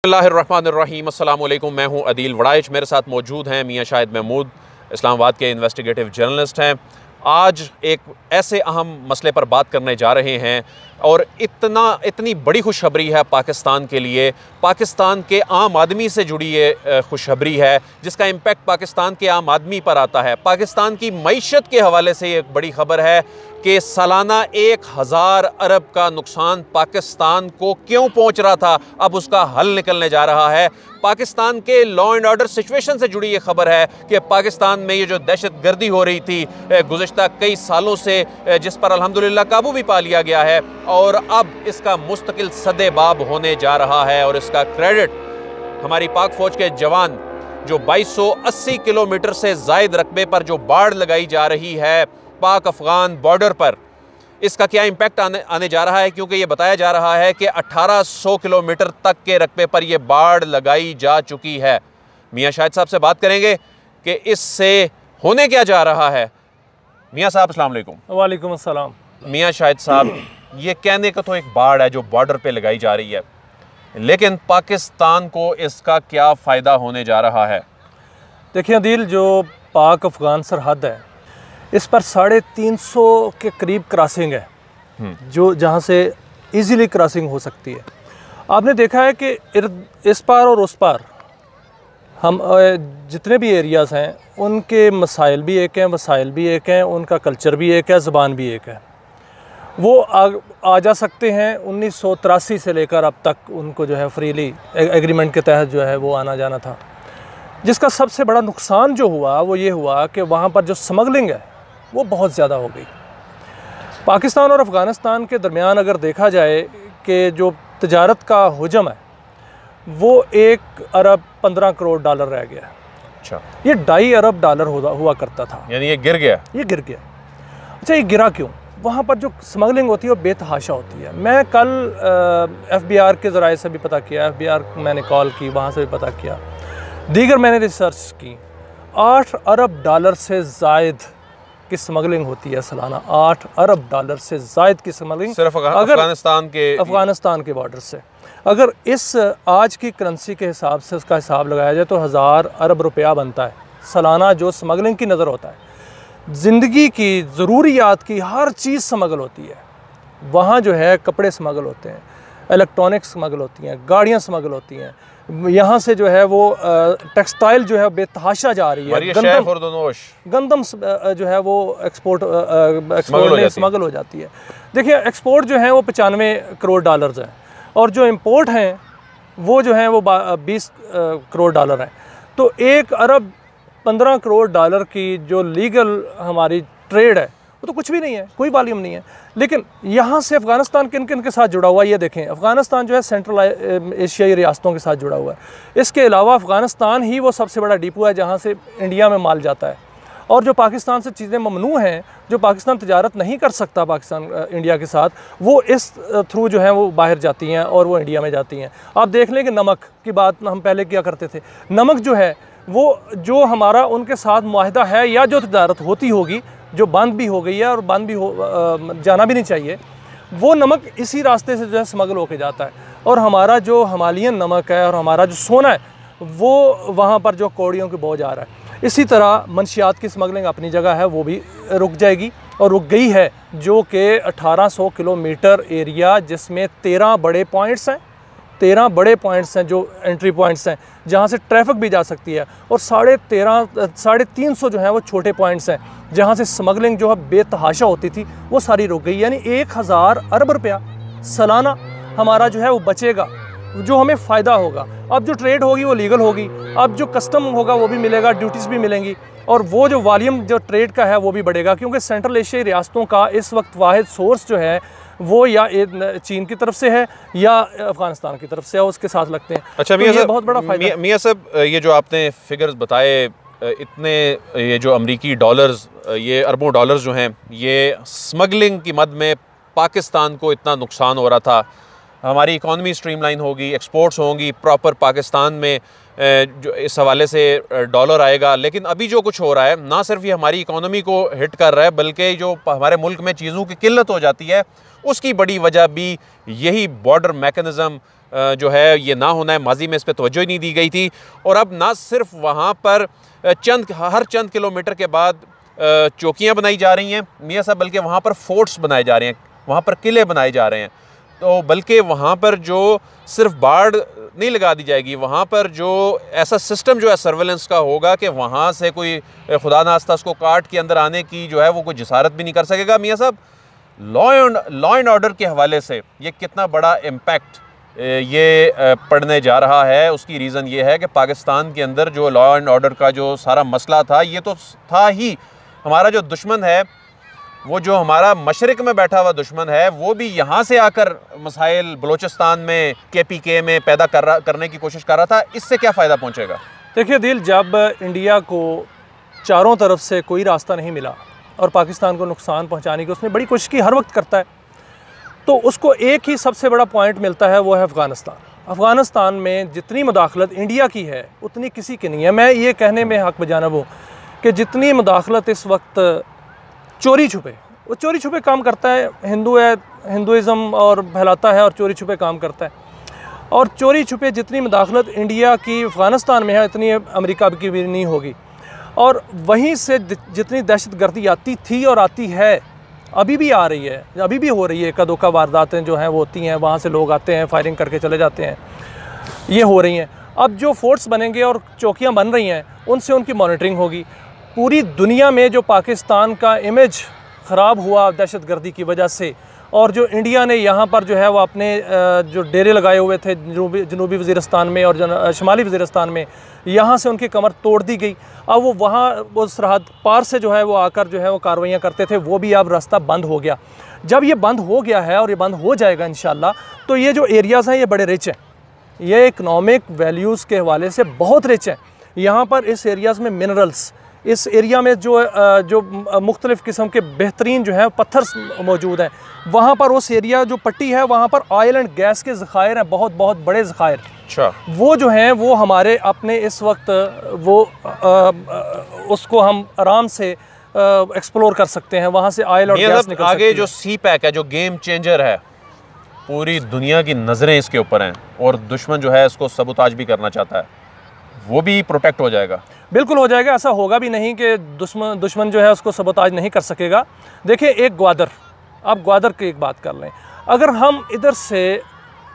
बिस्मिल्लाहिर्रहमानिर्रहीम, अस्सलाम वालेकुम। मैं हूं अदील वड़ाइच, मेरे साथ मौजूद हैं मियाँ शाहिद महमूद, इस्लामाबाद के इन्वेस्टिगेटिव जर्नलिस्ट हैं। आज एक ऐसे अहम मसले पर बात करने जा रहे हैं और इतनी बड़ी खुशखबरी है पाकिस्तान के लिए। पाकिस्तान के आम आदमी से जुड़ी ये खुशखबरी है जिसका इम्पेक्ट पाकिस्तान के आम आदमी पर आता है। पाकिस्तान की मईशत के हवाले से ये एक बड़ी खबर है कि सालाना 1000 अरब का नुकसान पाकिस्तान को क्यों पहुंच रहा था, अब उसका हल निकलने जा रहा है। पाकिस्तान के लॉ एंड ऑर्डर सिचुएशन से जुड़ी ये खबर है कि पाकिस्तान में ये जो दहशत गर्दी हो रही थी गुज़िश्ता कई सालों से, जिस पर अल्हम्दुलिल्लाह काबू भी पा लिया गया है, और अब इसका मुस्तकिल सदेबाब होने जा रहा है। और इसका क्रेडिट हमारी पाक फ़ौज के जवान जो 2280 किलोमीटर से ज़ायद रकबे पर जो बाढ़ लगाई जा रही है पाक अफ़गान बॉर्डर पर, इसका क्या इम्पैक्ट आने जा रहा है, क्योंकि ये बताया जा रहा है कि 1800 किलोमीटर तक के रकबे पर यह बाढ़ लगाई जा चुकी है। मियाँ शाहिद साहब से बात करेंगे कि इससे होने क्या जा रहा है। मियाँ साहब अस्सलाम वालेकुम। वालेकुम अस्सलाम। मियाँ शाहिद साहब, ये कहने का तो एक बाढ़ है जो बॉर्डर पे लगाई जा रही है, लेकिन पाकिस्तान को इसका क्या फ़ायदा होने जा रहा है? देखिए अदील, जो पाक अफ़गान सरहद है इस पर 350 के करीब क्रॉसिंग है जो जहाँ से इजीली क्रॉसिंग हो सकती है। आपने देखा है कि इस पार और उस पार हम जितने भी एरियाज़ हैं उनके मसाइल भी एक हैं, वसाइल भी एक हैं, उनका कल्चर भी एक है, ज़बान भी एक है। वो आ जा सकते हैं। 1983 से लेकर अब तक उनको जो है फ्रीली एग्रीमेंट के तहत जो है वो आना जाना था। जिसका सबसे बड़ा नुकसान जो हुआ वो ये हुआ कि वहाँ पर जो स्मगलिंग है वो बहुत ज़्यादा हो गई। पाकिस्तान और अफ़गानिस्तान के दरमियान अगर देखा जाए कि जो तजारत का हुजम है वो 1 अरब 15 करोड़ डॉलर रह गया। अच्छा, ये 2.5 अरब डॉलर हुआ करता था, यानी ये गिर गया। ये गिर गया। अच्छा, ये गिरा क्यों? वहाँ पर जो स्मगलिंग होती है वो बेतहाशा होती है। मैं कल FBI के ज़राए से भी पता किया, FBI मैंने कॉल की, वहाँ से भी पता किया, दीगर मैंने रिसर्च की। 8 अरब डॉलर से ज़ायद की स्मगलिंग होती है सालाना। 8 अरब डॉलर से ज़ायद की स्मगलिंग सिर्फ अफ़गानिस्तान के बॉर्डर से। अगर इस आज की करेंसी के हिसाब से उसका हिसाब लगाया जाए तो 1000 अरब रुपया बनता है सालाना जो स्मगलिंग की नज़र होता है। ज़िंदगी की ज़रूरियात की हर चीज़ स्मगल होती है। वहाँ जो है कपड़े स्मगल होते हैं, इलेक्ट्रॉनिक्स स्मगल होती हैं, गाड़ियाँ स्मगल होती हैं। यहाँ से जो है वो टेक्सटाइल जो है बेतहाशा जा रही है। गंदम जो है वो एक्सपोर्ट में स्मगल हो जाती है। देखिए, एक्सपोर्ट जो है वो 95 करोड़ डॉलर्स है और जो इंपोर्ट हैं वो जो है वो 20 करोड़ डॉलर हैं। तो 1 अरब 15 करोड़ डॉलर की जो लीगल हमारी ट्रेड है वो तो कुछ भी नहीं है, कोई वॉल्यूम नहीं है। लेकिन यहाँ से अफ़गानिस्तान किन किन के साथ जुड़ा हुआ है ये देखें। अफ़गानिस्तान जो है सेंट्रल एशियाई रियासतों के साथ जुड़ा हुआ है। इसके अलावा अफ़गानिस्तान ही वो सबसे बड़ा डिपो है जहाँ से इंडिया में माल जाता है। और जो पाकिस्तान से चीज़ें ममनू हैं, जो पाकिस्तान तजारत नहीं कर सकता पाकिस्तान इंडिया के साथ, वो इस थ्रू जो है वो बाहर जाती हैं और वो इंडिया में जाती हैं। आप देख लें कि नमक की बात हम पहले क्या करते थे। नमक जो है वो जो हमारा उनके साथ मुआहदा है या जो तजारत होती होगी, जो बंद भी हो गई है और बंद भी जाना भी नहीं चाहिए, वो नमक इसी रास्ते से जो है स्मगल होके जाता है। और हमारा जो हिमालयन नमक है और हमारा जो सोना है वो वहाँ पर जो कौड़ियों के बोझ आ रहा है। इसी तरह मंशियात की स्मगलिंग अपनी जगह है, वो भी रुक जाएगी और रुक गई है, जो कि 1800 किलोमीटर एरिया जिसमें 13 बड़े पॉइंट्स हैं। 13 बड़े पॉइंट्स हैं जो एंट्री पॉइंट्स हैं जहाँ से ट्रैफिक भी जा सकती है, और 350 जो हैं वो छोटे पॉइंट्स हैं जहाँ से स्मगलिंग जो है बेतहाशा होती थी वो सारी रुक गई। यानी 1000 अरब रुपया सालाना हमारा जो है वो बचेगा, जो हमें फ़ायदा होगा। अब जो ट्रेड होगी वो लीगल होगी, अब जो कस्टम होगा वो भी मिलेगा, ड्यूटीज़ भी मिलेंगी, और वो जो वॉल्यूम जो ट्रेड का है वो भी बढ़ेगा। क्योंकि सेंट्रल एशियाई रियासतों का इस वक्त वाहिद सोर्स जो है वो या चीन की तरफ से है या अफ़गानिस्तान की तरफ से है, उसके साथ लगते हैं। अच्छा, तो ये बहुत बड़ा फ़ायदा। मियाँ साहब, ये जो आपने फिगर्स बताए, इतने ये जो अमरीकी डॉलर्स, ये अरबों डॉलर्स जो हैं, ये स्मगलिंग की मद में पाकिस्तान को इतना नुकसान हो रहा था। हमारी इकॉनमी स्ट्रीमलाइन होगी, एक्सपोर्ट्स होंगी, प्रॉपर पाकिस्तान में जो इस हवाले से डॉलर आएगा। लेकिन अभी जो कुछ हो रहा है, ना सिर्फ ये हमारी इकॉनमी को हिट कर रहा है, बल्कि जो हमारे मुल्क में चीज़ों की किल्लत हो जाती है, उसकी बड़ी वजह भी यही बॉर्डर मैकेनिज़्म जो है ये ना होना है। माजी में इस पर तवज्जो ही नहीं दी गई थी। और अब ना सिर्फ वहाँ पर हर चंद किलोमीटर के बाद चौकियाँ बनाई जा रही हैं मियाँ साहब, बल्कि वहाँ पर फोर्ट्स बनाए जा रहे हैं, वहाँ पर किले बनाए जा रहे हैं। तो बल्कि वहाँ पर जो सिर्फ बाढ़ नहीं लगा दी जाएगी, वहाँ पर जो ऐसा सिस्टम जो है सर्वेलेंस का होगा कि वहाँ से कोई खुदा नास्ता उसको काट के अंदर आने की जो है वो कोई जसारत भी नहीं कर सकेगा। मियाँ साहब, लॉ एंड ऑर्डर के हवाले से ये कितना बड़ा इम्पैक्ट ये पड़ने जा रहा है, उसकी रीज़न ये है कि पाकिस्तान के अंदर जो लॉ एंड ऑर्डर का जो सारा मसला था, ये तो था ही, हमारा जो दुश्मन है, वो जो हमारा मशरिक में बैठा हुआ दुश्मन है, वो भी यहाँ से आकर मसाइल बलूचिस्तान में KPK में पैदा करने की कोशिश कर रहा था। इससे क्या फ़ायदा पहुँचेगा? देखिए दिल, जब इंडिया को चारों तरफ से कोई रास्ता नहीं मिला और पाकिस्तान को नुकसान पहुँचाने की उसने बड़ी कोशिश की, हर वक्त करता है, तो उसको एक ही सबसे बड़ा पॉइंट मिलता है, वो है अफ़गानिस्तान। अफ़गानिस्तान में जितनी मुदाखलत इंडिया की है उतनी किसी की नहीं है। मैं ये कहने में हक़ बजानब हूँ कि जितनी मुदाखलत इस वक्त चोरी छुपे, वो चोरी छुपे काम करता है, हिंदू है, हिंदुइज़म और फैलाता है और चोरी छुपे काम करता है। और चोरी छुपे जितनी मुदाखलत इंडिया की अफ़गानिस्तान में है, इतनी अमेरिका की भी नहीं होगी। और वहीं से जितनी दहशतगर्दी आती थी और आती है, अभी भी आ रही है, अभी भी हो रही है, एका दोका वारदातें जो हैं वो होती हैं, वहाँ से लोग आते हैं, फायरिंग करके चले जाते हैं, ये हो रही हैं। अब जो फोर्ट्स बनेंगे और चौकियाँ बन रही हैं, उनसे उनकी मॉनिटरिंग होगी। पूरी दुनिया में जो पाकिस्तान का इमेज ख़राब हुआ दहशतगर्दी की वजह से, और जो इंडिया ने यहाँ पर जो है वो अपने जो डेरे लगाए हुए थे जनूबी वज़ीरिस्तान में और शुमाली वज़ीरिस्तान में, यहाँ से उनकी कमर तोड़ दी गई। अब वो वहाँ वो सरहद पार से जो है वो आकर जो है वो कार्रवाइयाँ करते थे, वो भी अब रास्ता बंद हो गया। जब ये बंद हो गया है और ये बंद हो जाएगा इंशाल्लाह, तो ये जो एरियाज़ हैं ये बड़े रिच हैं, ये इकनॉमिक वैल्यूज़ के हवाले से बहुत रिच हैं। यहाँ पर इस एरियाज़ में मिनरल्स, इस एरिया में जो मुख्तलिफ़ किस्म के बेहतरीन जो है पत्थर मौजूद हैं। वहाँ पर उस एरिया जो पट्टी है, वहाँ पर ऑयल एंड गैस के ज़खायर हैं, बहुत बहुत बड़े ज़खायर। अच्छा, वो जो हैं वो हमारे अपने इस वक्त वो उसको हम आराम से एक्सप्लोर कर सकते हैं। वहाँ से ऑयल और गैस निकल आगे जो CPEC है, जो गेम चेंजर है, पूरी दुनिया की नज़रें इसके ऊपर हैं और दुश्मन जो है इसको सबूताज भी करना चाहता है, वो भी प्रोटेक्ट हो जाएगा। बिल्कुल हो जाएगा। ऐसा होगा भी नहीं कि दुश्मन जो है उसको सबूताज नहीं कर सकेगा। देखिए, एक ग्वादर, आप ग्वादर की एक बात कर लें, अगर हम इधर से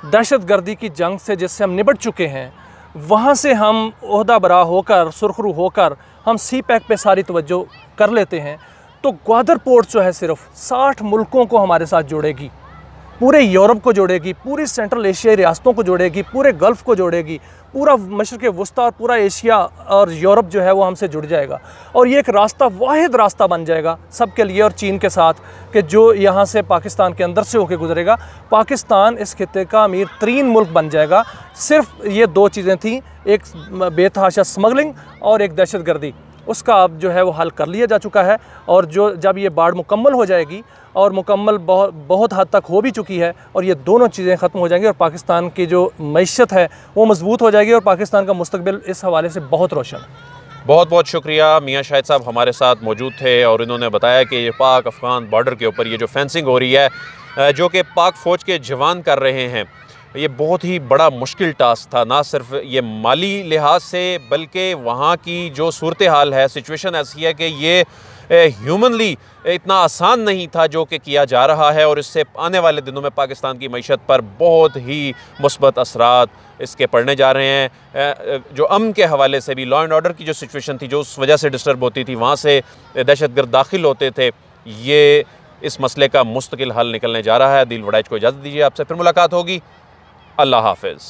दहशतगर्दी की जंग से जिससे हम निपट चुके हैं, वहाँ से हम ओहदा बरा होकर, सुरखरू होकर हम CPEC पे सारी तवज्जो कर लेते हैं, तो ग्वादर पोर्ट जो है सिर्फ 60 मुल्कों को हमारे साथ जोड़ेगी, पूरे यूरोप को जोड़ेगी, पूरी सेंट्रल एशियाई रियासतों को जोड़ेगी, पूरे गल्फ़ को जोड़ेगी, पूरा मशरिक़ वस्ता और पूरा एशिया और यूरोप जो है वो हमसे जुड़ जाएगा। और ये एक रास्ता, वाहिद रास्ता बन जाएगा सबके लिए और चीन के साथ, कि जो यहाँ से पाकिस्तान के अंदर से होकर गुजरेगा। पाकिस्तान इस खित्ते का अमीर तरीन मुल्क बन जाएगा। सिर्फ ये दो चीज़ें थीं, एक बेतहाशा स्मगलिंग और एक दहशतगर्दी, उसका अब जो है वो हल कर लिया जा चुका है। और जो जब ये बाढ़ मुकम्मल हो जाएगी, और मुकम्मल बहुत हद तक हो भी चुकी है, और ये दोनों चीज़ें ख़त्म हो जाएंगी और पाकिस्तान की जो मईशत है वो मजबूत हो जाएगी और पाकिस्तान का मुस्तकबिल इस हवाले से बहुत रोशन है। बहुत बहुत शुक्रिया। मियाँ शाहिद साहब हमारे साथ मौजूद थे और इन्होंने बताया कि ये पाक अफ़गान बॉर्डर के ऊपर ये जो फेंसिंग हो रही है, जो कि पाक फ़ौज के जवान कर रहे हैं, ये बहुत ही बड़ा मुश्किल टास्क था, ना सिर्फ ये माली लिहाज से, बल्कि वहाँ की जो सूरत हाल है, सिचुएशन ऐसी है कि ये ह्यूमनली इतना आसान नहीं था जो कि किया जा रहा है। और इससे आने वाले दिनों में पाकिस्तान की मईशत पर बहुत ही मुस्बत असरात इसके पड़ने जा रहे हैं। जो अमन के हवाले से भी, लॉ एंड ऑर्डर की जो सिचुएशन थी, जो उस वजह से डिस्टर्ब होती थी, वहाँ से दहशतगर्द दाखिल होते थे, ये इस मसले का मुस्तकिल हल निकलने जा रहा है। दिल वड़ाइच को इजाज़त दीजिए, आपसे फिर मुलाकात होगी। अल्लाह हाफ़िज़।